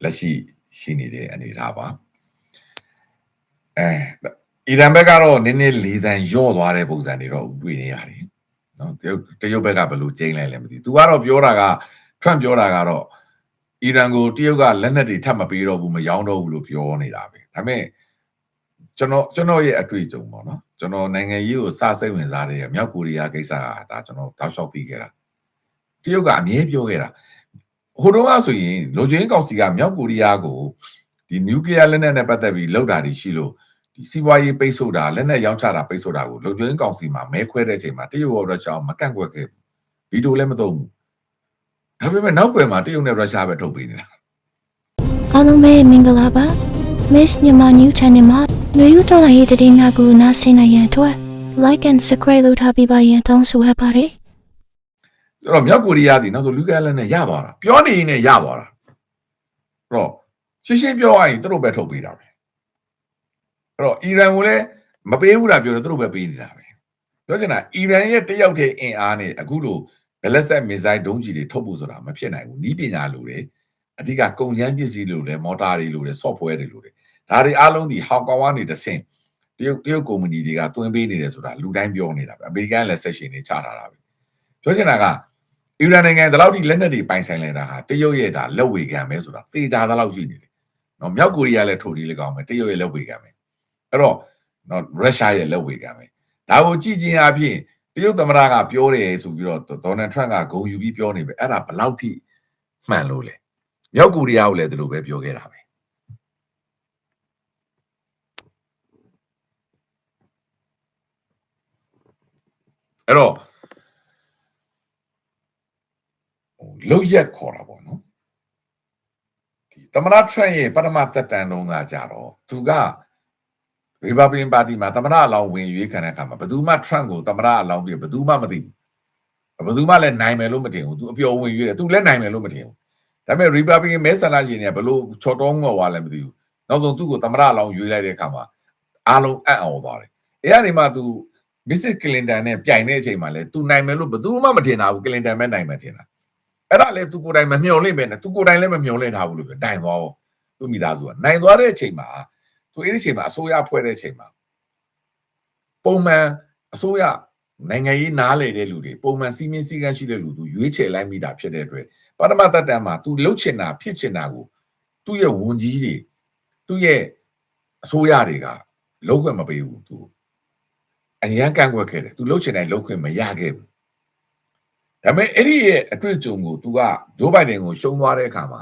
လက်ရှိနေတဲ့အနေထားပါအီရန်ဘက်ကတော့နည်းနည်းလေးတန်းရော့သွားတဲ့ပုံစံတွေတော့တွေ့နေရတယ်နော်တရုတ်ဘက်ကဘယ်လိုကျင်းလိုက်လဲမသိဘူးသူကတော့ပြောတာက Trump ပြောတာကတော့အီရန်ကိုတရုတ်ကလက်နက်တွေထပ်မပေးတော့ဘူးမရောင်းတော့ဘူးလို့ပြောနေတာပဲဒါပေမဲ့ကျွန်တော်ရဲ့အတွေ့အကြုံပေါ့နော်ကျွန်တော်နိုင်ငံရေးကိုစစိတ်ဝင်စားတဲ့မြောက်ကိုရီးယားကိစ္စကဒါကျွန်တော်တောက်လျှောက်သိခဲ့တာတရုတ်ကအမြဲပြောခဲ့တာဟိုတုန်းကဆိုရင်လုံခြုံရေးကောင်စီကမြောက်ကိုရီးယားကိုဒီနျူကလ িয়ার လက်နက်နဲ့ပတ်သက်ပြီးလောက်တာတွေရှိလို့ဒီစီးပွားရေးပိတ်ဆို့တာလက်နက်ရောင်းချတာပိတ်ဆို့တာကိုလုံခြုံရေးကောင်စီမှာမဲခွဲတဲ့အချိန်မှာတရုတ်ရောရုရှားမကန့်ကွက်ခဲ့ဘူးဗီတိုလည်းမသုံးဘူးဒါပေမဲ့နောက်ွယ်မှာတရုတ်နဲ့ရုရှားပဲထုတ်ပေးနေတာအားလုံးပဲမင်္ဂလာပါ Miss Myanmar New Channel မှာလူယူတော်လာရေးတဲ့များကိုနားဆင်နိုင်ရန်အတွက် like and subscribe လုပ်ထားပြီးပါရင်တောင်းဆိုအပ်ပါတယ်အဲ့တော့မြောက်ကိုရီးယားဒီနောက်ဆိုလူကလည်းနဲ့ရသွားတာပြောနေရင်လည်းရသွားတာအဲ့တော့ရှင်းပြောရရင်သူတို့ပဲထုတ်ပေးတာပဲအဲ့တော့အီရန်ကိုလည်းမပေးဘူးလားပြောတယ်သူတို့ပဲပေးနေတာပဲပြောချင်တာအီရန်ရဲ့တယောက်တည်းအင်အားနဲ့အခုလိုဘယ်လက်ဆက်မစ်ဇိုင်းဒုံးကြီးတွေထုတ်ဖို့ဆိုတာမဖြစ်နိုင်ဘူးနီးပညာလိုတယ်အဓိကကုန်ကျန်းပစ္စည်းလိုတယ်မော်တာတွေလိုတယ် software တွေလိုတယ်ဒါတွေအားလုံးဒီဟောင်ကောင်ကနေတဆင့်တရုတ်ကုမ္ပဏီတွေကတွင်းပေးနေတယ်ဆိုတာလူတိုင်းပြောနေတာပဲအမေရိကန်လည်းဆက်ရှင်နေချထားတာပဲပြောချင်တာကအီရန်နိုင်ငံဒီလောက်ထိလက်နက်တွေပိုင်ဆိုင်လာတာဟာတရုတ်ရဲ့ဒါလက်ဝေခံပဲဆိုတာသေချာသလောက်ရှိနေတယ်နော်မြောက်ကိုရီးယားလည်းထိုဒီလည်းကောင်းပဲတရုတ်ရဲ့လက်ဝေခံပဲအဲ့တော့နော်ရုရှားရဲ့လက်ဝေခံပဲဒါကိုကြည့်ချင်းအဖြစ်တရုတ်သမ္မတကပြောတယ်ဆိုပြီးတော့ဒေါ်နယ်ထရန့်ကဂုဏ်ယူပြီးပြောနေပဲအဲ့ဒါဘယ်လောက်ထိမှန်လို့လဲမြောက်ကိုရီးယားကိုလည်းဒီလိုပဲပြောခဲ့တာပဲအဲ့တော့လောက်ရက်ခေါ်တာပေါ့နော်ဒီသမ္မတထရန့်ရဲ့ပထမသက်တမ်းလုံးကကြတော့သူကရီပတ်ဘလစ်ပါတီမှာသမ္မတအလောင်းဝင်ရွေးခံတဲ့အခါမှာဘယ်သူမှထရန့်ကိုသမ္မတအလောင်းပြီးဘယ်သူမှမသိဘူးဘယ်သူမှလည်းနိုင်မယ်လို့မထင်ဘူးသူအပျော်ဝင်ရွေးတယ်သူလည်းနိုင်မယ်လို့မထင်ဘူးဒါပေမဲ့ရီပတ်ဘလစ်မဲဆန္ဒရှင်တွေကဘလို့ချော်တုံးငေါ်သွားလည်းမသိဘူးနောက်ဆုံးသူ့ကိုသမ္မတအလောင်းရွေးလိုက်တဲ့အခါမှာအားလုံးအံ့ဩသွားတယ်အဲ့ဒီမှာသူမစ္စကလင်တန်နဲ့ပြိုင်တဲ့အချိန်မှာလည်းသူနိုင်မယ်လို့ဘယ်သူမှမထင်တာဘူးကလင်တန်ပဲနိုင်မယ်ထင်တာအဲ့ဒါလည်းသူကိုယ်တိုင်မမျှော်လင့်ပဲနဲ့သူကိုယ်တိုင်လည်းမမျှော်လင့်ထားဘူးလို့ပြောနိုင်သွားအောင်သူမိသားစုကနိုင်သွားတဲ့အချိန်မှာသူအဲ့ဒီအချိန်မှာအစိုးရဖွဲ့တဲ့အချိန်မှာပုံမှန်အစိုးရနိုင်ငံရေးနားလေတဲ့လူတွေပုံမှန်စီမင်းစည်းကမ်းရှိတဲ့လူသူရွေးချယ်လိုက်မိတာဖြစ်တဲ့အတွက်ပထမသက်တမ်းမှာသူလှုပ်ချင်တာဖြစ်ချင်တာကိုသူ့ရဲ့ဝန်ကြီးတွေသူ့ရဲ့အစိုးရတွေကလုံးဝမပေးဘူးသူအရန်ကန့်ကွက်ခဲ့တယ်သူလှုပ်ချင်တိုင်းလှုပ်ခွင့်မရခဲ့ဘူးဒါပေမဲ့အဲ့ဒီရဲ့အတွေ့အကြုံကိုသူကဂျိုးဘိုင်ဒန်ကိုရှုံးသွားတဲ့အခါမှာ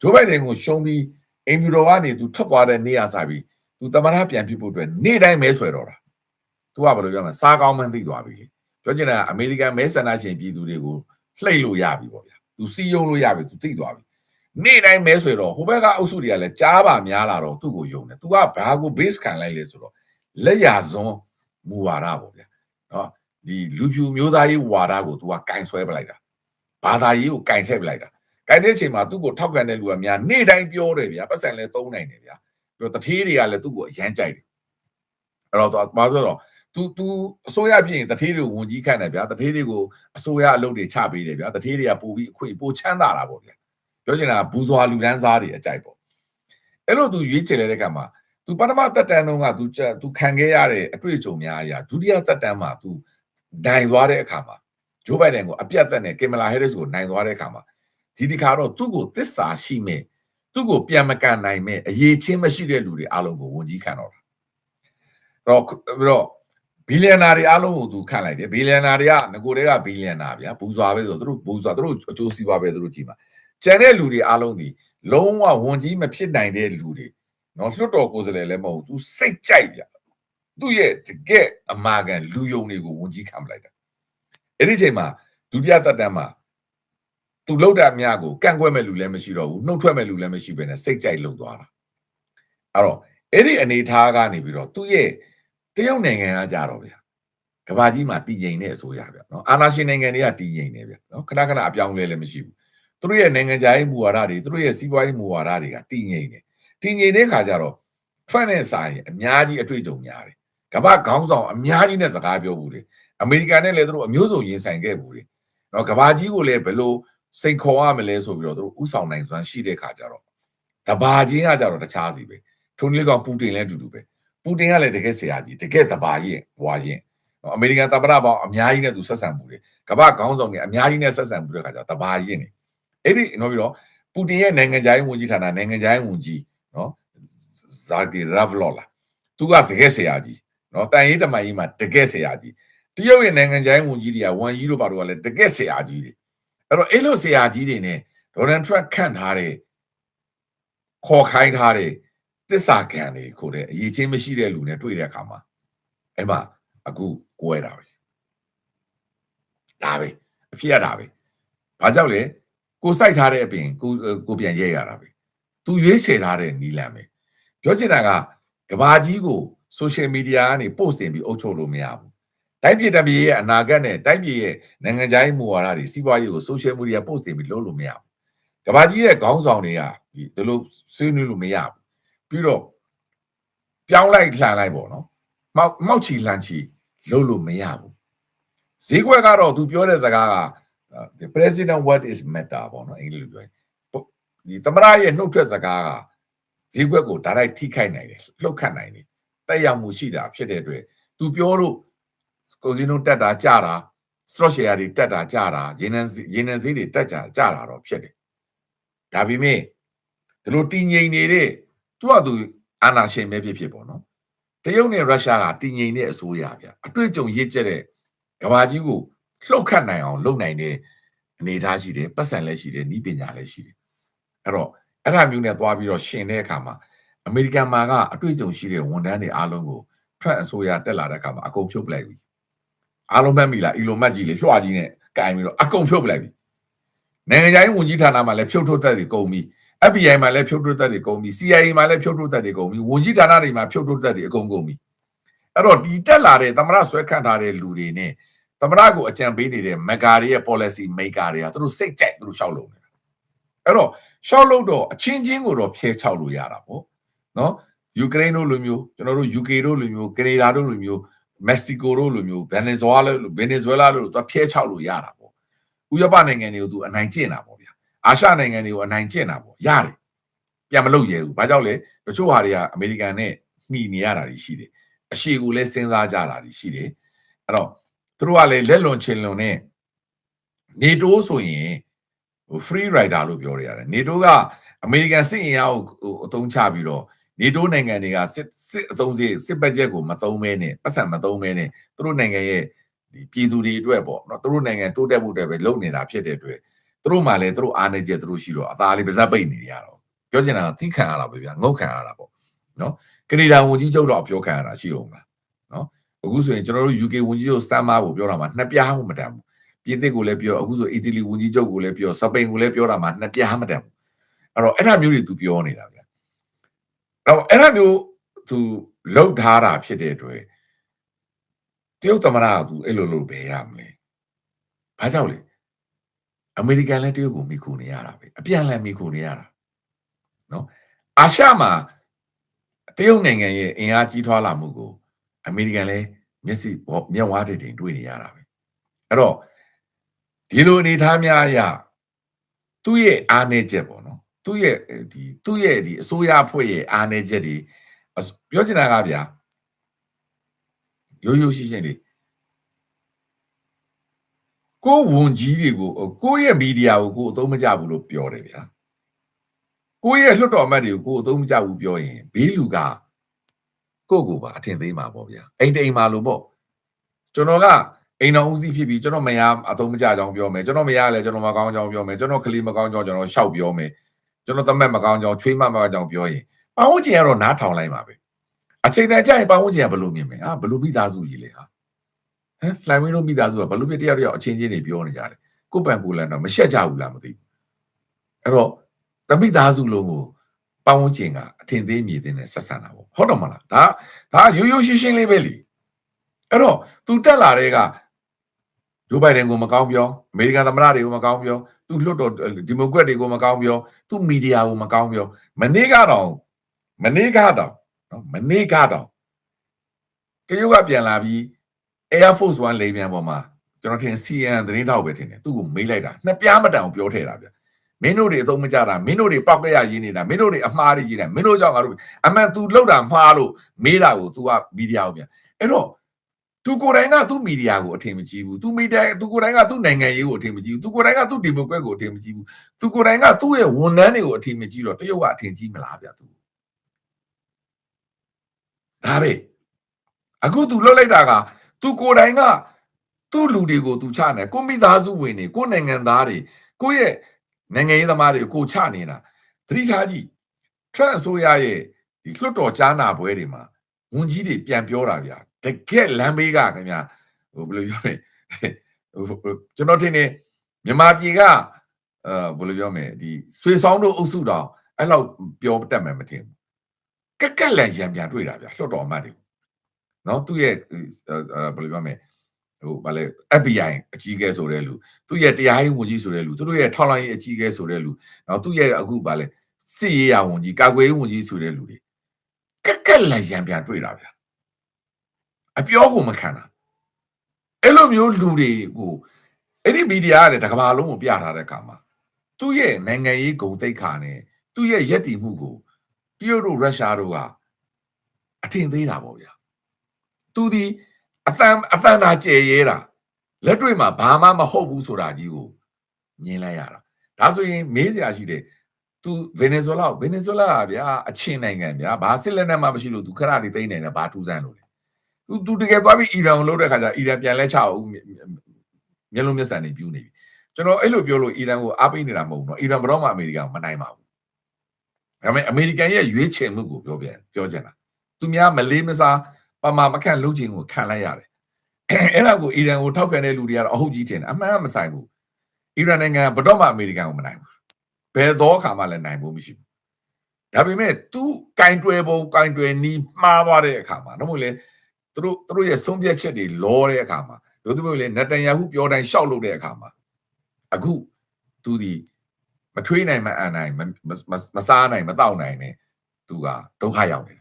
ဂျိုးဘိုင်ဒန်ကိုရှုံးပြီးအင်ဖြူတော်ကနေသူထွက်သွားတဲ့နေ့အစားပြီးသူသမ္မတပြန်ဖြစ်ဖို့အတွက်နေ့တိုင်းမဲဆွယ်တော့တာသူကဘယ်လိုပြောမလဲစားကောင်းမှန်းသိသွားပြီလေပြောချင်တာအမေရိကန်မဲဆန္ဒရှင်ပြည်သူတွေကိုလှိမ့်လို့ရပြီပေါ့ဗျာသူစီယုံလို့ရပြီသူသိသွားပြီနေ့တိုင်းမဲဆွယ်တော့ဟိုဘက်ကအုပ်စုတွေကလည်းကြားပါများလာတော့သူ့ကိုယုံတယ်သူကဘာကို base ခံလိုက်လဲဆိုတော့လက်ရစွန်းမူဝါဒပေါ့ဗျာနော်ဒီလူဖြူမျိုးသားရေးဝါဒကိုသူကကင်ဆွဲပလိုက်တာဘာသာရေးကိုကင်ထည့်ပလိုက်တာကင်တဲ့အချိန်မှာသူ့ကိုထောက်ခံတဲ့လူကများနေ့တိုင်းပြောတယ်ဗျာပတ်စံလဲသုံးနိုင်တယ်ဗျာပြီးတော့တထေးတွေကလည်းသူ့ကိုအရန်ကြိုက်တယ်အဲ့တော့ဘာပြောတော့သူအစိုးရဖြစ်ရင်တထေးတွေကိုဝန်ကြီးခန့်တယ်ဗျာတထေးတွေကိုအစိုးရအလုပ်တွေချပေးတယ်ဗျာတထေးတွေကပို့ပြီးအခွင့်ပို့ချမ်းသာတာပေါ့ဗျာပြောချင်တာဘူဇွာလူဒန်းစားတွေအကြိုက်ပေါ့အဲ့လိုသူရွေးချယ်လိုက်တဲ့ကမှာသူပထမသက်တမ်းတုန်းကသူခံခဲ့ရတဲ့အတွေ့အကြုံများအရာဒုတိယသက်တမ်းမှာသူနိုင်သွားတဲ့အခါမှာဂျိုးဘိုင်ဒန်ကိုအပြတ်သက်နဲ့ကင်မလာဟဲရစ်ကိုနိုင်သွားတဲ့အခါမှာဒီတစ်ခါတော့သူ့ကိုသစ္စာရှိမဲ့သူ့ကိုပြန်မကန်နိုင်မဲ့အရေးချင်းမရှိတဲ့လူတွေအားလုံးကိုဝန်ကြီးခံတော့တာတော့ဘီလီယံနာတွေအားလုံးကိုသူခန့်လိုက်တယ်ဘီလီယံနာတွေကငကိုတွေကဘီလီယံနာဗျာဘူဇွာပဲဆိုသူတို့ဘူဇွာသူတို့အကျိုးစီးပွားပဲသူတို့ကြည့်ပါကျန်တဲ့လူတွေအားလုံးဒီလုံးဝဝန်ကြီးမဖြစ်နိုင်တဲ့လူတွေနော်လွတ်တော်ကိုယ်စားလှယ်လည်းမဟုတ်သူစိတ်ကြိုက်ဗျာသူ့ရဲ့တကယ်အမာကန်လူယုံတွေကိုဝန်ကြီးခံပလိုက်တာအဲ့ဒီအချိန်မှာဒုတိယသက်တမ်းမှာသူလှုပ်တာများကိုကန့်ကွက်မဲ့လူလည်းမရှိတော့ဘူးနှုတ်ထွက်မဲ့လူလည်းမရှိဘဲနဲ့စိတ်ကြိုက်လှုပ်သွားတာအဲ့တော့အဲ့ဒီအနေထားကနေပြီးတော့သူ့ရဲ့တရုတ်နိုင်ငံကကြတော့ဗျာကမ္ဘာကြီးမှာတည်ငြိမ်တဲ့အစိုးရဗျာနော်အာဏာရှင်နိုင်ငံတွေကတည်ငြိမ်နေဗျာနော်ခဏခဏအပြောင်းလဲလည်းမရှိဘူးသူတို့ရဲ့နိုင်ငံခြားရေးမူဝါဒတွေသူတို့ရဲ့စီးပွားရေးမူဝါဒတွေကတည်ငြိမ်နေတည်ငြိမ်တဲ့ခါကျတော့ Trump နဲ့ဆိုင်အများကြီးအတွေ့အကြုံများတယ်ကမ္ဘာခေါင်းဆောင်အများကြီးနဲ့စကားပြောဘူးလေအမေရိကန်နဲ့လည်းသူတို့အမျိုးစုံရင်ဆိုင်ခဲ့ဘူးလေနော်ကမ္ဘာကြီးကိုလည်းဘယ်လိုစိန်ခေါ်ရမလဲဆိုပြီးတော့သူတို့ဥဆောင်နိုင်စွမ်းရှိတဲ့ခါကျတော့သ တဘာချင်းကကြတော့တခြားစီပဲထိုနည်းကောင်ပူတင်လည်းအတူတူပဲပူတင်ကလည်းတကယ်ဆရာကြီးတကယ်တဘာရင်ဝါရင်အမေရိကန်သမ္မတပေါင်းအများကြီးနဲ့သူဆက်ဆံမှုတွေကမ္ဘာခေါင်းဆောင်တွေအများကြီးနဲ့ဆက်ဆံမှုတဲ့ခါကျတဘာရင်နေအဲ့ဒီနော်ပြီးတော့ပူတင်ရဲ့နိုင်ငံခြားရေးဝန်ကြီးဌာနနိုင်ငံခြားရေးဝန်ကြီးနော်ဇာဂီရာဗလောလာသူကတကယ်ဆရာကြီးနော်တန်ရေးတမန်ကြီးမှာတကယ်ဆရာကြီးတရုတ်ရဲ့နိုင်ငံခြားရေးဝန်ကြီးတွေကဝန်ကြီးတို့ဘာတို့ကလည်းတကယ်ဆရာကြီးတွေအဲ့တော့အဲ့လိုဆရာကြီးတွေနဲ့ဒေါ်နယ်ထရန့်ခန့်ထားတဲ့ခေါ်ခိုင်းထားတဲ့သစ္စာခံတွေခို့တဲ့အရေးချင်းမရှိတဲ့လူနဲ့တွေ့တဲ့အခါမှာအဲ့မှာအခုကိုယ်ရတာပဲဒါပဲအဖြစ်ရတာပဲဘာကြောင့်လဲကိုစိုက်ထားတဲ့အပြင်ကိုပြန်ရဲရတာပဲသူရွေးချယ်ထားတဲ့နီလန်ပဲပြောချင်တာကကဘာကြီးကို social media ကနေ post တင်ပြီးအုပ်ချုပ်လို့မရဘူးတိုက်ပြည်တပြည်ရဲ့အနာဂတ်နဲ့တိုက်ပြည်ရဲ့နိုင်ငံခြားရေးမူဝါဒတွေစီးပွားရေးကို social media post တင်ပြီးလုပ်လို့မရဘူးကဘာကြီးရဲ့ခေါင်းဆောင်တွေကဒီလိုဆွေးနွေးလို့မရဘူးပြီးတော့ပြောင်းလိုက်လှန်လိုက်ပေါ့နော်မောက်ချီလှန်ချီလုပ်လို့မရဘူးဈေးကွက်ကတော့သူပြောတဲ့စကားက the president word is matter ပေါ့နော်အင်္ဂလိပ်လိုပြောရင်ဒီသမရရဲ့နှုတ်ထွက်စကားကဈေးကွက်ကိုဒါလိုက်ထိခိုက်နိုင်တယ်လှုပ်ခတ်နိုင်တယ်တက်ရောက်မှုရှိတာဖြစ်တဲ့အတွက်သူပြောလို့ကိုစီနိုတက်တာကြတာ stock share တွေတက်တာကြတာရေနံဈေးတွေတက်ကြတာတော့ဖြစ်တယ်ဒါပေမဲ့ဒီလိုတည်ငြိမ်နေတဲ့သူ့အတူအာဏာရှင်ပဲဖြစ်ပေါ့နော်တရုတ်နဲ့ရုရှားကတည်ငြိမ်တဲ့အစိုးရဗျအတွေ့အကြုံရစ်ကျက်တဲ့ကမ္ဘာကြီးကိုလှုပ်ခတ်နိုင်အောင်လုပ်နိုင်တဲ့အနေအထားရှိတယ်ပတ်စံလည်းရှိတယ်နည်းပညာလည်းရှိတယ်အဲ့တော့အဲ့ဒါမျိုးနဲ့သွားပြီးတော့ရှင်တဲ့အခါမှာအမေရိကန်မှာကအတွေ့အကြုံရှိတဲ့ဝန်ထမ်းတွေအားလုံးကိုထရန့်အစိုးရတက်လာတဲ့အခါမှာအကုန်ဖြုတ်ပလိုက်ပြီအားလုံးမှတ်မိလားအီလွန်မတ်ကြီးလေလွှတ်ကြီးနဲ့ကင်ပြီးတော့အကုန်ဖြုတ်ပလိုက်ပြီနိုင်ငံခြားရေးဝန်ကြီးဌာနမှာလည်းဖြုတ်ထုတ်သက်တွေကုန်ပြီ FBI မှာလည်းဖြုတ်ထုတ်သက်တွေကုန်ပြီ CIA မှာလည်းဖြုတ်ထုတ်သက်တွေကုန်ပြီဝန်ကြီးဌာနတွေမှာဖြုတ်ထုတ်သက်တွေအကုန်ကုန်ပြီအဲ့တော့ဒီတက်လာတဲ့သမရဆွဲခန့်ထားတဲ့လူတွေနဲ့သမရကိုအကြံပေးနေတဲ့ mega တွေရဲ့ policy maker တွေကသူတို့စိတ်ကြိုက်သူတို့ရှောက်လို့နေတာအဲ့တော့ရှောက်လို့တော့အချင်းချင်းကိုတော့ဖျဲချောက်လို့ရတာပေါ့နော်ယူကရိန်းတို့လိုမျိုးကျွန်တော်တို့ UK တို့လိုမျိုးကနေဒါတို့လိုမျိုးမက္ကဆီကိုတို့လိုမျိုးဗင်နီဇွဲလားလို့သူဖျဲချောက်လို့ရတာပေါ့ဥရောပနိုင်ငံတွေကိုသူအနိုင်ကျင့်တာပေါ့ဗျာအာရှနိုင်ငံတွေကိုအနိုင်ကျင့်တာပေါ့ရတယ်ပြန်မလုပ်ရဘူးဘာကြောင့်လဲတချို့ဟာတွေကအမေရိကန်နဲ့မှီနေရတာရှိတယ်အရှိကိုလည်းစဉ်းစားကြတာရှိတယ်အဲ့တော့သူတို့ကလည်းလက်လွန်ချင်လွန်နဲ့နေတိုးဆိုရင်free rider လို့ပြောရတယ်နေတိုးကအမေရိကန်စစ်အင်အားကိုအသုံးချပြီးတော့နေတိုးနိုင်ငံတွေကစစ်အသုံးစစ်ဘတ်ဂျက်ကိုမသုံးမဲနဲ့ပတ်စံမသုံးမဲနဲ့သူတို့နိုင်ငံရဲ့ဒီပြည်သူတွေအတွက်ပေါ့နော်သူတို့နိုင်ငံတိုးတက်မှုတွေပဲလုပ်နေတာဖြစ်တဲ့အတွက်သူတို့မှလည်းသူတို့အားနေချက်သူတို့ရှိတော့အသားလေးပါးစပ်ပိတ်နေရတော့ပြောချင်တာကသီးခံရတာပဲဗျာငုတ်ခံရတာပေါ့နော်ကနေဒါဝန်ကြီးချုပ်တော့ပြောခံရတာရှိအောင်လားနော်အခုဆိုရင်ကျွန်တော်တို့ UK ဝန်ကြီးချုပ်စတမ်မာကိုပြောတာမှနှစ်ပြားမှမတန်ဘူးပြည်သစ်ကိုလည်းပြောအခုဆိုအီတလီဝန်ကြီးချုပ်ကိုလည်းပြောစပိန်ကိုလည်းပြောတာမှနှစ်ပြားမတန်ဘူးအဲ့တော့အဲ့ဒါမျိုးတွေသူပြောနေတာဗျာတော့အဲ့ဒါမျိုးသူလှုပ်ထားတာဖြစ်တဲ့အတွက်တရုတ်သမ္မတကသူအဲ့လိုလုပ်ဘယ်ရမလဲဘာကြောင့်လဲအမေရိကန်လည်းတရုတ်ကိုမိခိုနေရတာပဲအပြန်လည်မိခိုနေရတာနော်အာရှမှာတရုတ်နိုင်ငံရဲ့အင်အားကြီးထွားလာမှုကိုအမေရိကန်လည်းမျက်ဝါးတွေတင်တွေ့နေရတာပဲအဲ့တော့ဒီလိုအနေထားများအရသူ့ရဲ့အားနည်းချက်ပေါ့နော်သူ့ရဲ့ဒီအစိုးရအဖွဲ့ရဲ့အားနည်းချက်တွေပြောချင်တာကဗျာရိုးရိုးရှင်းရှင်းလေးကိုဝန်ကြီးတွေကိုကိုရဲ့မီဒီယာကိုကိုအသုံးမကျဘူးလို့ပြောတယ်ဗျာကိုရဲ့လွှတ်တော်အမတ်တွေကိုကိုအသုံးမကျဘူးပြောရင်ဘေးလူကကိုပါအထင်သေးမှာပေါ့ဗျာအိမ်တိမ်မှာလို့ပေါ့ကျွန်တော်ကအိမ်တော်ဦးစီးဖြစ်ပြီးကျွန်တော်မယားအသုံးမကျကြောင်းပြောမယ်ကျွန်တော်မယားလည်းကျွန်တော်မကောင်းကြောင်းပြောမယ်ကျွန်တော်ကလေးမကောင်းကြောင်းကျွန်တော်ရှောက်ပြောမယ်ကျွန်တော်သမက်မကောင်းကြောင်းချွေးမကောင်းကြောင်းပြောရင်ပတ်ဝန်းကျင်ကတော့နားထောင်လိုက်ပါပဲအချိန်တန်ကြရင်ပတ်ဝန်းကျင်ကဘလို့မြင်မယ်ဟာဘလို့မိသားစုကြီးလေဟာလှိုင်ဝင်းတို့မိသားစုကဘလို့ပြတယောက်အချင်းချင်းတွေပြောနေကြတယ်ကိုပန်ကိုလန်တော့မရှက်ကြဘူးလားမသိဘူးအဲ့တော့တမိသားစုလုံးကိုပတ်ဝန်းကျင်ကအထင်သေးမြည်တဲ့ဆက်ဆံတာပေါ့ဟုတ်တော့မလားဒါရိုးရိုးရှင်းရှင်းလေးပဲလေအဲ့တော့သူတက်လာတဲ့ကဂျိုးဘိုင်ဒန်ကိုမကောင်းပြောအမေရိကန်သမ္မတတွေကိုမကောင်းပြောသူလွှတ်တော်ဒီမိုကရက်တွေကိုမကောင်းပြောသူမီဒီယာကိုမကောင်းပြောမနေ့ကတော့နော်မနေ့ကတော့တရုတ်ကပြန်လာပြီး Air Force One လေပြန်ပေါ်မှာကျွန်တော်ထင် CNN သတင်းထောက်ပဲထင်တယ်သူ့ကိုမေးလိုက်တာနှစ်ပြားမတန်အောင်ပြောထည့်တာဗျ မင်းတို့တွေအသုံးမကြတာမင်းတို့တွေပောက်ကရရင်းနေတာမင်းတို့တွေအမှားတွေကြီးတယ်မင်းတို့ကြောင့်ငါတို့အမှန် तू လောက်တာမှားလို့မေးတာကို तू ကမီဒီယာကိုပြန်အဲ့တော့ तू ကိုယ်တိုင်ကသူ့မီဒီယာကိုအထင်မကြီးဘူး तू မီဒီယာ तू ကိုယ်တိုင်ကသူ့နိုင်ငံရေးကိုအထင်မကြီးဘူး तू ကိုယ်တိုင်ကသူ့ဒီမိုကရက်ကိုအထင်မကြီးဘူး तू ကိုယ်တိုင်ကသူ့ရဲ့ဝန်ထမ်းတွေကိုအထင်မကြီးတော့တရုတ်ကအထင်ကြီးမလားဗျ तू ဒါပဲအခု तू လှုပ်လိုက်တာက तू ကိုယ်တိုင်ကသူ့လူတွေကို तू ချနေကိုမိသားစုဝင်တွေကိုနိုင်ငံသားတွေကိုရဲ့နိုင်ငံရေးသမားတွေကိုချနေတာသတိထားကြည့် Trump အစိုးရရဲ့ဒီလွှတ်တော်ကြားနာပွဲတွေမှာဝန်ကြီးတွေပြန်ပြောတာဗျာတကက်လမ်းဘေးကခင်ဗျာဘယ်လိုပြောမလဲကျွန်တော်ထင်တယ်မြန်မာပြည်ကဘယ်လိုပြောမလဲဒီဆွေဆောင်တို့အုပ်စုတော်အဲ့လောက်ပြောတတ်မှမထင်ဘူးကက်လက်ရံပြန်တွေ့တာဗျာလွှတ်တော်အမတ်တွေနော်သူ့ရဲ့ဘယ်လိုပြောမလဲဗာလေ FBI အကြီးအကဲဆိုတဲ့လူသူ့ရဲ့တရားရေးဝန်ကြီးဆိုတဲ့လူသူတို့ရဲ့ထောက်လှမ်းရေးအကြီးအကဲဆိုတဲ့လူနော်သူ့ရဲ့အခုဗာလေစစ်ရေးရာဝန်ကြီးကာကွယ်ရေးဝန်ကြီးဆိုတဲ့လူတွေကက်လက်ရံပြန်တွေ့တာဗျာအပြောကိုမခံတာအဲ့လိုမျိုးလူတွေကိုအဲ့ဒီမီဒီယာကလည်းတကဘာလုံးကိုပြထားတဲ့အခါမှာသူ့ရဲ့နိုင်ငံရေးဂုဏ်သိက္ခာနဲ့သူ့ရဲ့ယက်တီမှုကိုတရုတ်တို့ရုရှားတို့ကအထင်သေးတာပေါ့ဗျာသူဒီအသံသာကျဲရဲတာလက်တွေ့မှာဘာမှမဟုတ်ဘူးဆိုတာကြီးကိုမြင်လိုက်ရတာဒါဆိုရင်မေးစရာရှိတယ်သူဗင်နီဇွဲလားဗျာအချင်းနိုင်ငံဗျာဘာစစ်လက်နက်မှမရှိလို့သူခရတွေသိနေတယ်ဘာထူးဆန်းလို့လဲသူတကယ်သွားပြီးအီရန်ကိုလှုပ်တဲ့ခါကျအီရန်ပြန်လဲချအောင်မျက်လုံးမျက်စံနေပြူးနေပြီကျွန်တော်အဲ့လိုပြောလို့အီရန်ကိုအားပေးနေတာမဟုတ်ဘူးเนาะအီရန်ဘယ်တော့မှအမေရိကန်ကိုမနိုင်ပါဘူးဒါပေမဲ့အမေရိကန်ရဲ့ရွေးချယ်မှုကိုပြောချင်တာသူများမလေးမစားပမာမခန့်လုပ်ခြင်းကိုခံလိုက်ရတယ်အဲ့ဒါကိုအီရန်ကိုထောက်ခံတဲ့လူတွေကတော့အဟုတ်ကြီးထင်တယ်အမှန်ကမဆိုင်ဘူးအီရန်နိုင်ငံဘယ်တော့မှအမေရိကန်ကိုမနိုင်ဘူးဘယ်တော့အခါမှလည်းနိုင်ဖို့မရှိဘူးဒါပေမဲ့သူကင်တွယ်ပုံကင်တွယ်နီးမှားသွားတဲ့အခါမှာတော့မဟုတ်လေသူတို့ရဲ့ဆုံးဖြတ်ချက်တွေလောတဲ့အခါမှာတို့သူမျိုးလေနတန်ယာဟုပြောတိုင်းရှောက်လို့တဲ့အခါမှာအခုသူဒီမထွေးနိုင်မအန်နိုင်မစားနိုင်မတောက်နိုင်နဲ့သူကဒုက္ခရောက်နေတယ်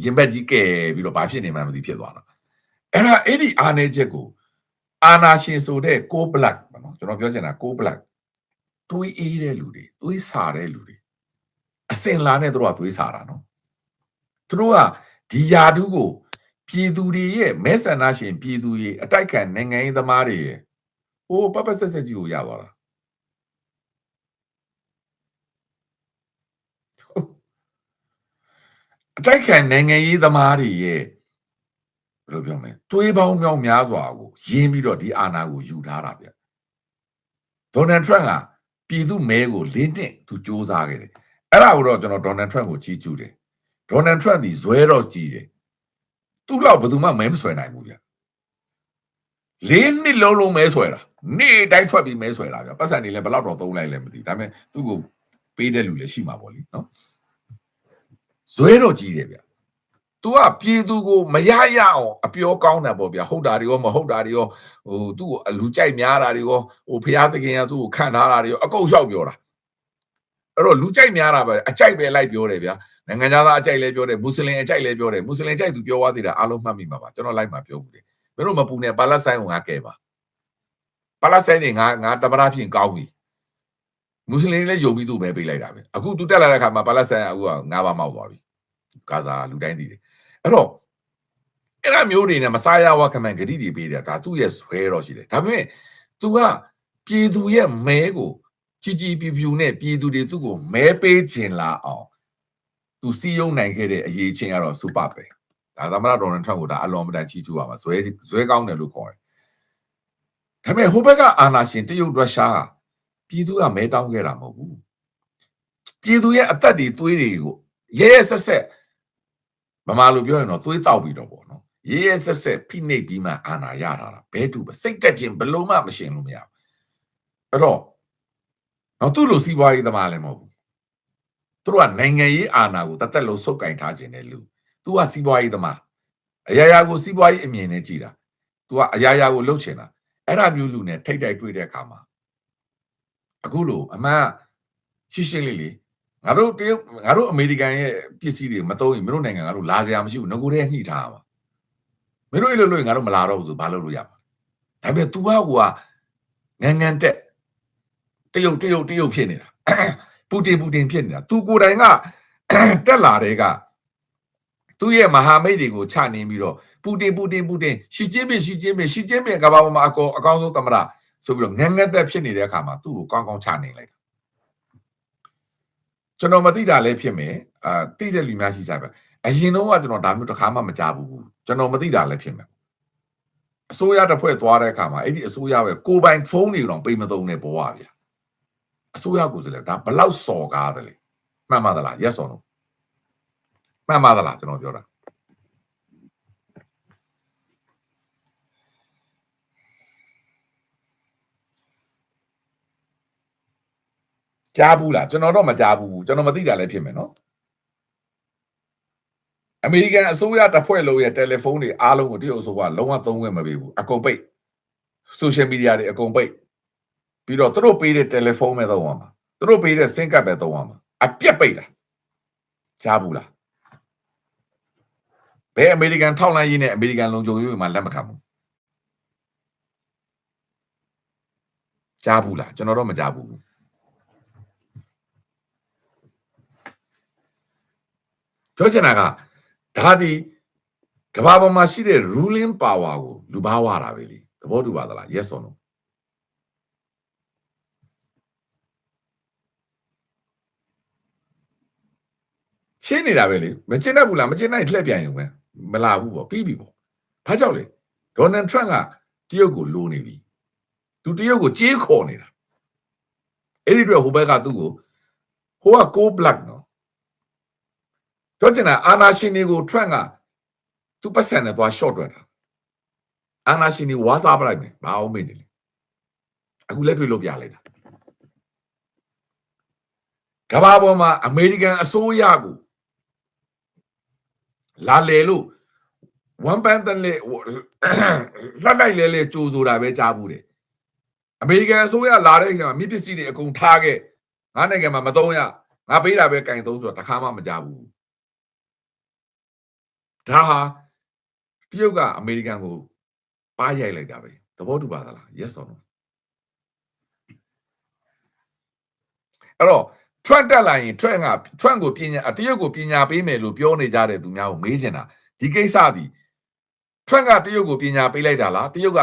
ရင်ဘက်ကြီးကဲပြီးတော့ဘာဖြစ်နေမှမသိဖြစ်သွားတာအဲ့ဒီအာနေချက်ကိုအာနာရှင်ဆိုတဲ့ကိုဘလက်ပေါ့နော်ကျွန်တော်ပြောချင်တာကိုဘလက်သွေးအေးတဲ့လူတွေသွေးဆာတဲ့လူတွေအစင်လာနဲ့တို့ကသွေးဆာတာနော်သူတို့ကဒီယာဒူးကိုပြည်သူတွေရဲ့မဲဆန္ဒရှင်ပြည်သူတွေအတိုက်ခံနိုင်ငံရေးသမားတွေရဲ့ဟိုပပဆက်ဆက်ကြီးကိုရသွားတာအတိုက်ခံနိုင်ငံရေးသမားတွေရဲ့ဘယ်လိုပြောမလဲသွေးပေါင်းမြောက်များစွာကိုရင်းပြီးတော့ဒီအာဏာကိုယူထားတာဗျဒေါ်နယ်ထရန့်ကပြည်သူမဲကိုလင်းနှစ်သူစ조사ခဲ့တယ်အဲ့ဒါကိုတော့ကျွန်တော်ဒေါ်နယ်ထရန့်ကိုကြီးကျူးတယ်ဒေါ်နယ်ထရန့်ဒီဇွဲတော့ကြီးတယ်သူ့လောက်ဘယ်သူမှမဲမဆွဲနိုင်ဘူးဗျလေးနှစ်လုံးမဲဆွဲတာနေ့တိုင်းထွက်ပြီးမဲဆွဲတာဗျပတ်စံနေလဲဘယ်လောက်တော့သုံးလိုက်လဲမသိဒါပေမဲ့သူ့ကိုပေးတဲ့လူလည်းရှိမှာပေါ့လေနော်ဇွဲတော့ကြီးတယ်ဗျသူကပြည်သူကိုမရရအောင်အပြောကောင်းတယ်ပေါ့ဗျဟုတ်တာတွေရောမဟုတ်တာတွေရောဟိုသူ့ကိုလူကြိုက်များတာတွေရောဟိုဖျားသခင်ကသူ့ကိုခံထားတာတွေရောအကုန်လျှောက်ပြောတာအဲ့တော့လူကြိုက်များတာပဲအကြိုက်ပဲလိုက်ပြောတယ်ဗျနိုင်ငံသားအကြိုက်လဲပြောတယ်မွတ်စလင်အကြိုက်လဲပြောတယ်မွတ်စလင်အကြိုက်သူပြောသွားသေးတာအားလုံးမှတ်မိမှာပါကျွန်တော်လိုက်မှာပြောဘူးတယ်မင်းတို့မပူနဲ့ပါလက်ဆိုင်ကိုငါကဲပါပါလက်ဆိုင်နေငါတပရာဖြစ်ကောင်းပြီမွတ်စလင်လည်းယုံပြီးသူ့ပဲပေးလိုက်တာပဲအခုသူတက်လာတဲ့ခါမှာပါလက်ဆိုင်အခုကငါးပါးမောက်သွားပြီဂါဇာလူတိုင်းသိတယ်အဲ့တော့အဲ့ဒါမျိုးတွေနဲ့မစားရဝခမန်ဂတိတွေပေးတယ်ဒါသူ့ရဲ့ဇွဲတော့ရှိတယ်ဒါပေမဲ့ तू ကပြည်သူရဲ့မဲကိုကြီးပြူနဲ့ပြည်သူတွေသူ့ကိုမဲပေးခြင်းလာအောင် तू စီးယုံနိုင်ခဲ့တဲ့အရေးချင်းကတော့စူပါပဲဒါသမ္မတဒေါ်နယ်ထရန့်ကိုဒါအလွန်မတန်ချီးကျူးပါမှာဇွဲကောင်းတယ်လို့ခေါ်တယ်ဒါပေမဲ့ဟိုဘက်ကအာဏာရှင်တရုတ်ရုရှားပြည်သူကမဲတောင်းခဲ့တာမဟုတ်ဘူးပြည်သူရဲ့အသက်တွေသွေးတွေကိုရဲဆက်ဗမာလိုပြောရင်တော့သွေးတောက်ပြီးတော့ပေါ့နော်ရဲဆက်ဖိနှိပ်ပြီးမှအာဏာရတာဘဲတူပဲစိတ်တက်ခြင်းဘလို့မှမရှင်လို့မရဘူးအဲ့တော့သူ့လိုစီးပွားရေးသမားလည်းမဟုတ်ဘူးသူတို့ကနိုင်ငံရေးအာဏာကိုတသက်လုံးစုပ်ကင်ထားခြင်းတဲ့လူသူကစီးပွားရေးသမားအရာရာကိုစီးပွားရေးအမြင်နဲ့ကြည်တာသူကအရာရာကိုလှုပ်ချင်တာအဲ့ဒါမျိုးလူနဲ့ထိတ်တိုက်တွေ့တဲ့အခါမှာအခုလိုအမှန်ရှင်းရှင်းလေးငါတို့အမေရိကန်ရဲ့ပစ္စည်းတွေမသုံးရင်မင်းတို့နိုင်ငံငါတို့လာစရာမရှိဘူးငကိုတဲ့ညှိထားပါမင်းတို့အဲ့လိုလို့ငါတို့မလာတော့ဘူးဆိုဘာလုပ်လို့ရမှာဒါပေမဲ့ तू ကငန်းတက် တရုတ်ဖြစ်နေတာပူတင်ဖြစ်နေတာသူကိုယ်တိုင်ကတက်လာတဲ့ကသူ့ရဲ့မဟာမိတ်တွေကိုချနေပြီးတော့ပူတင်ရှီကျင်းပင်ကဘာပေါ်မှာအကောင်းဆုံးသမရဆိုပြီးတော့ငငတ်တက်ဖြစ်နေတဲ့အခါမှာသူ့ကိုကောင်းကောင်းချနေလိုက်တာကျွန်တော်မသိတာလည်းဖြစ်မယ်သိတဲ့လူများရှိကြပါအရင်တော့ကကျွန်တော်ဒါမျိုးတစ်ခါမှမကြားဘူးကျွန်တော်မသိတာလည်းဖြစ်မယ်အစိုးရတစ်ဖွဲ့သွားတဲ့အခါမှာအဲ့ဒီအစိုးရပဲကိုပိုင်ဖုန်းတွေတော့ပိတ်မသုံးနဲ့ပေါ်ပါဗျာအစိုးရကိုဆိုလဲဒါဘလောက်စော်ကားတယ်လေမှန်ပါသလား yes or no မှန်ပါသလားကျွန်တော်ပြောတာကြားဘူးလားကျွန်တော်တော့မကြားဘူးကျွန်တော်မသိတာလည်းဖြစ်မယ်နော်အမေရိကန်အစိုးရတပ်ဖွဲ့လုံးရဲ့တယ်လီဖုန်းတွေအားလုံးကိုတရုတ်အစိုးရလုံးဝသုံးခွင့်မပေးဘူးအကုန်ပိတ်ဆိုရှယ်မီဒီယာတွေအကုန်ပိတ်ပြီးတော့သူတို့ပေးတဲ့တယ်လီဖုန်းပဲသုံးရမှာသူတို့ပေးတဲ့ဆင်းကပ်ပဲသုံးရမှာအပြက်ပိတ်တာကြားဘူးလားဘယ်အမေရိကန်ထောက်လှမ်းရေးနဲ့အမေရိကန်လုံခြုံရေးမှာလက်မခံဘူးကြားဘူးလားကျွန်တော်တော့မကြားဘူးပြောချင်တာကဒါဒီကဘာပေါ်မှာရှိတဲ့ ruling power ကိုလူဘာဝတာပဲလေသဘောတူပါသလား yes or no ရှင်းနေတာပဲလေမကျင်တတ်ဘူးလားမကျင်နိုင်လှည့်ပြန်ရုံပဲမလာဘူးပေါ့ပြီးပြီပေါ့ဘာကြောင့်လဲဒေါ်နယ်ထရန့်ကတရုတ်ကိုလိုနေပြီသူတရုတ်ကိုကြေးခေါ်နေတာအဲ့ဒီအတွက်ဟိုဘက်ကသူ့ကိုဟိုကကိုဘလက်နော်ပြောချင်တာအာနာရှင်တွေကိုထရန့်ကသူပတ်စံနဲ့သွား short တွေ့တာအာနာရှင်တွေဝါစားပလိုက်မယ်ဘာအောင်မေ့နေလဲအခုလက်တွေ့လို့ပြလိုက်တာကဘာပေါ်မှာအမေရိကန်အစိုးရကိုလာလေလို့ဝန်ပန်းတန်လေလှလိုက်လေကြိုးဆိုတာပဲကြားဘူးတယ်အမေရိကန်အစိုးရလာတဲ့အခါမှာမြစ်ပစ္စည်းတွေအကုန်ထားခဲ့ငါနိုင်ငံမှာမသုံးရငါပေးတာပဲကင်သုံးဆိုတော့တခါမှမကြားဘူးဒါဟာတရုတ်ကအမေရိကန်ကိုပါရိုက်လိုက်တာပဲသဘောတူပါသလား yes or no အဲ့တော့ထရန့်တက်လာရင်ထရန့်ကိုပညာတရုတ်ကိုပညာပေးမယ်လို့ပြောနေကြတဲ့သူများကိုမေးချင်တာဒီကိစ္စဒီထရန့်ကတရုတ်ကိုပညာပေးလိုက်တာလားတရုတ်က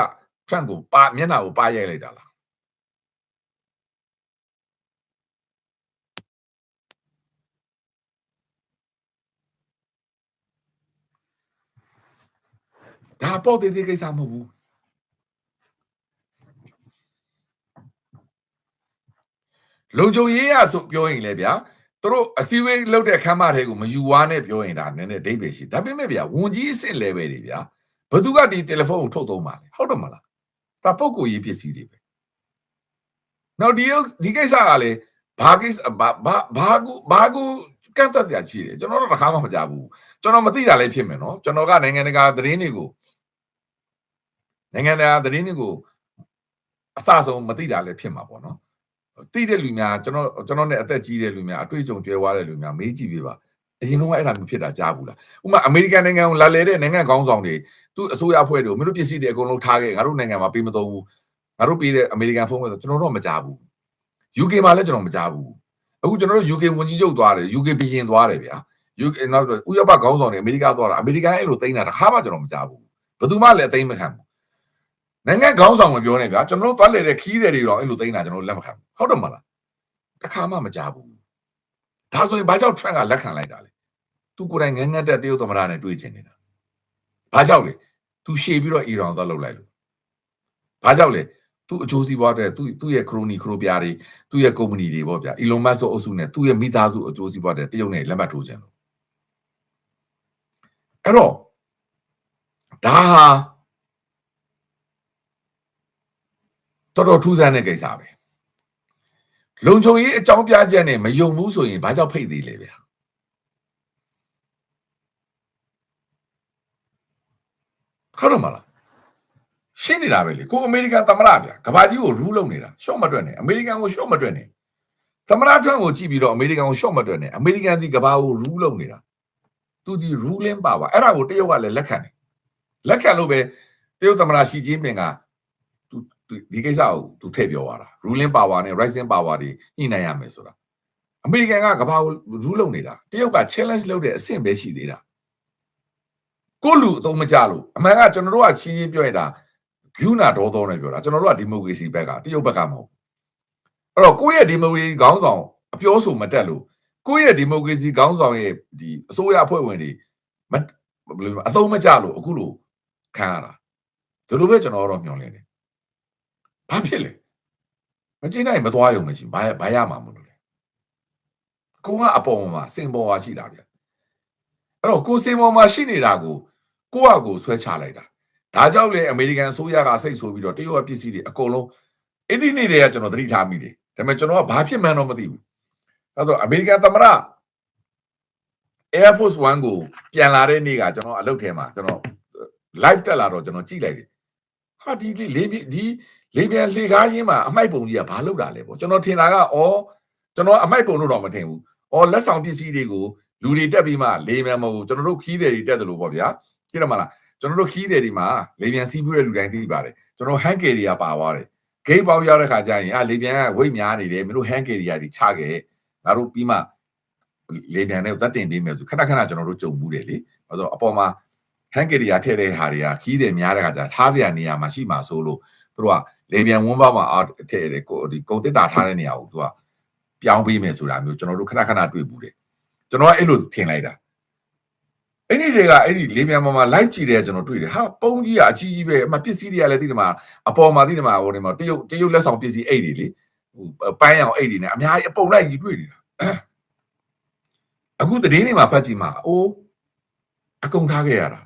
ထရန့်ကိုမျက်နှာကိုပါရိုက်လိုက်တာလားဒါပေါ်သေးသေးကိစ္စမဟုတ်ဘူးလုံခြုံရေးရဆိုပြောရင်လေဗျာသူတို့အစည်းအဝေးလုပ်တဲ့ခမ်းမထဲကိုမယူဝါနဲ့ပြောရင်ဒါနည်းနည်းဒိတ်ပဲရှိဒါပေမဲ့ဗျာဝန်ကြီးအစ်စ်လဲပဲတွေဗျာဘသူကဒီတယ်လီဖုန်းကိုထုတ်သုံးပါလဲဟုတ်တယ်မလားဒါပုတ်ကိုရေးပစ္စည်းတွေပဲနောက်ဒီကိစ္စကလေဘာကိစ္စဘာကိုကန့်သက်စရာရှိတယ်ကျွန်တော်တို့တစ်ခါမှမကြားဘူးကျွန်တော်မသိတာလည်းဖြစ်မယ်နော်ကျွန်တော်ကနိုင်ငံတကာသတင်းတွေကိုအစဆုံးမသိတာလည်းဖြစ်မှာပေါ့နော်သိတဲ့လူများကျွန်တော်နဲ့အသက်ကြီးတဲ့လူများအတွေ့အကြုံကျွဲဝါတဲ့လူများမေးကြည့်ပြပါအရင်တော့အဲ့ဒါမျိုးဖြစ်တာကြားဘူးလားဥပမာအမေရိကန်နိုင်ငံကိုလာလေတဲ့နိုင်ငံခေါင်းဆောင်တွေသူအစိုးရအဖွဲ့တွေမင်းတို့ပစ္စည်းတွေအကုန်လုံးထားခဲ့ငါတို့နိုင်ငံမှာပေးမသုံးဘူးငါတို့ပေးတဲ့အမေရိကန်ဖုန်းပဲကျွန်တော်တော့မကြားဘူး UK မှာလည်းကျွန်တော်မကြားဘူးအခုကျွန်တော်တို့ UK ဝန်ကြီးချုပ်သွားတယ် UK ဘီရင်သွားတယ်ဗျာ UK နောက်ဥရောပခေါင်းဆောင်တွေအမေရိကသွားတာအမေရိကန်အဲ့လိုသိမ်းတာတစ်ခါမှကျွန်တော်မကြားဘူးဘယ်သူမှလည်းသိမ်းမခံဘူးနိုင်ငံခေါင်းဆောင်မပြောနဲ့ဗျာကျွန်တော်တို့သွားလေတဲ့ခီးတွေတော့အဲ့လိုသိမ်းတာကျွန်တော်တို့လက်မခံဘူးဟုတ်တယ်မလားတစ်ခါမှမကြားဘူးဒါဆိုရင်ဘာကြောင့် Trump ကလက်ခံလိုက်တာလဲသူကိုယ်တိုင်ငန်းငတ်တဲ့တရုတ်သမ္မတနဲ့တွေ့ချင်နေတာဘာကြောင့်လဲသူရှေ့ပြီးတော့အီရန်သွားလှုပ်လိုက်လို့ဘာကြောင့်လဲသူအကျိုးစီးပွားတဲ့သူ့ရဲ့ခရိုနီခရိုပြားတွေသူ့ရဲ့ကုမ္ပဏီတွေပေါ့ဗျာ Elon Musk ဆိုအုပ်စုနဲ့သူ့ရဲ့မိသားစုအကျိုးစီးပွားတဲ့တရုတ်နဲ့လက်မှတ်ထိုးချင်လို့အဲ့တော့ဒါဟာတော်တော်ထူးဆန်းတဲ့ကိစ္စပဲလုံခြုံရေးအကြောင်းပြချက်နဲ့မယုံဘူးဆိုရင်ဘာကြောင့်ဖိတ်သေးလဲဗျာခါတော့မလားရှင်းနေတာပဲလေကိုအမေရိကန်သမ္မတဗျာကဘာကြီးကိုရူးလုပ်နေတာရှော့မတွက်နဲ့အမေရိကန်ကိုရှော့မတွက်နဲ့သမ္မတထွန်းကိုကြည့်ပြီးတော့အမေရိကန်ကိုရှော့မတွက်နဲ့အမေရိကန်ဒီကဘာကိုရူးလုပ်နေတာသူဒီ ruling power အဲ့ဒါကိုတရုတ်ကလည်းလက်ခံတယ်လက်ခံလို့ပဲတရုတ်သမ္မတရှီကျင်းပင်က ဒီကိစ္စကိုသူထည့်ပြောသွားတာ ruling power နဲ့ rising power တွေညှိနှိုင်းရမယ်ဆိုတာအမေရိကန်ကကမ္ဘာကို rule လုပ်နေတာတရုတ်က challenge လုပ်တဲ့အဆင့်ပဲရှိသေးတာကိုလူအသုံးမကျလို့အမှန်ကကျွန်တော်တို့ကချင်းချင်းပြောရတာဂူနာဒေါသောနဲ့ပြောတာကျွန်တော်တို့ကဒီမိုကရေစီဘက်ကတရုတ်ဘက်ကမဟုတ်အဲ့တော့ကိုယ့်ရဲ့ဒီမိုကရေစီခေါင်းဆောင်အပြောဆိုမတက်လို့ကိုယ့်ရဲ့ဒီမိုကရေစီခေါင်းဆောင်ရဲ့ဒီအစိုးရအဖွဲ့ဝင်တွေဘယ်လိုအသုံးမကျလို့အခုလိုခံရတာဒီလိုပဲကျွန်တော်တို့မျှော်လင့်တယ်ဘာဖြစ်လဲမကြည့်နိုင်မသွားရုံမရှိဘာရမှာမလို့လဲကိုကအပေါ်မှာစင်ပေါ်မှာရှိတာဗျအဲ့တော့ကိုစင်ပေါ်မှာရှိနေတာကိုကိုယ့်အကိုဆွဲချလိုက်တာဒါကြောင့်လေအမေရိကန်အစိုးရကစိတ်ဆိုးပြီးတော့တရုတ်ပစ္စည်းတွေအကုန်လုံးအဲ့ဒီနေ့တည်းကကျွန်တော်သတိထားမိတယ်ဒါပေမဲ့ကျွန်တော်ကဘာဖြစ်မှန်းတော့မသိဘူးအဲ့တော့အမေရိကန်သမ္မတ Air Force One ကိုပြန်လာတဲ့နေ့ကကျွန်တော်အလုပ်ထဲမှာကျွန်တော် live တက်လာတော့ကျွန်တော်ကြည့်လိုက်တယ်ဟာဒီလေပြန်လှေကားရင်းမှာအမိုက်ပုံကြီးကဘာလုပ်တာလဲပေါ့ကျွန်တော်ထင်တာကကျွန်တော်အမိုက်ပုံလို့တော့မထင်ဘူးလက်ဆောင်ပစ္စည်းတွေကိုလူတွေတက်ပြီးမှလေပြန်မဟုတ်ကျွန်တော်တို့ခီးတယ်တွေတက်တယ်လို့ပေါ့ဗျာကြည့်ရမလားကျွန်တော်တို့ခီးတယ်ဒီမှာလေပြန်စီးပြီးတဲ့လူတိုင်းသိပါတယ်ကျွန်တော်ဟန်ကယ်တွေကပါသွားတယ်ဂိတ်ပေါက်ရောက်တဲ့ခါကျရင်လေပြန်ကဝိတ်များနေတယ်မင်းတို့ဟန်ကယ်တွေကဒီချခဲ့ငါတို့ပြီးမှလေပြန်နဲ့သက်တင်ပေးမယ်ဆိုခဏကျွန်တော်တို့ကြုံမှုတယ်လေဆိုတော့အပေါ်မှာဟန်ကယ်တွေကထည့်တဲ့ဟာတွေကခီးတယ်များတဲ့ခါကျထားစရာနေရာမှာရှိမှာဆိုလို့သူတို့ကလေပြန်ဝန်းပါမှာထည့်တယ်ဒီကုန်တစ်တာထားတဲ့နေရာကိုသူကပြောင်းပေးမယ်ဆိုတာမျိုးကျွန်တော်တို့ခဏတွေ့ဘူးတယ်ကျွန်တော်ကအဲ့လိုထင်လိုက်တာအဲ့ဒီတွေကအဲ့ဒီလေပြန်ပေါ်မှာ live ကြည့်တယ်ကျွန်တော်တွေ့တယ်ဟာပုံကြီးကအကြီးကြီးပဲအမှပစ္စည်းတွေကလည်းဒီမှာအပေါ်မှာဒီမှာဟိုဒီမှာတရုတ်လက်ဆောင်ပစ္စည်းအိတ်တွေလေဟိုပန်းရောင်အိတ်တွေနဲ့အများကြီးအပုံလိုက်ကြီးတွေ့နေတာအခုသတင်းတွေမှာဖတ်ကြည့်မှာအကုန်ထားခဲ့ရတာ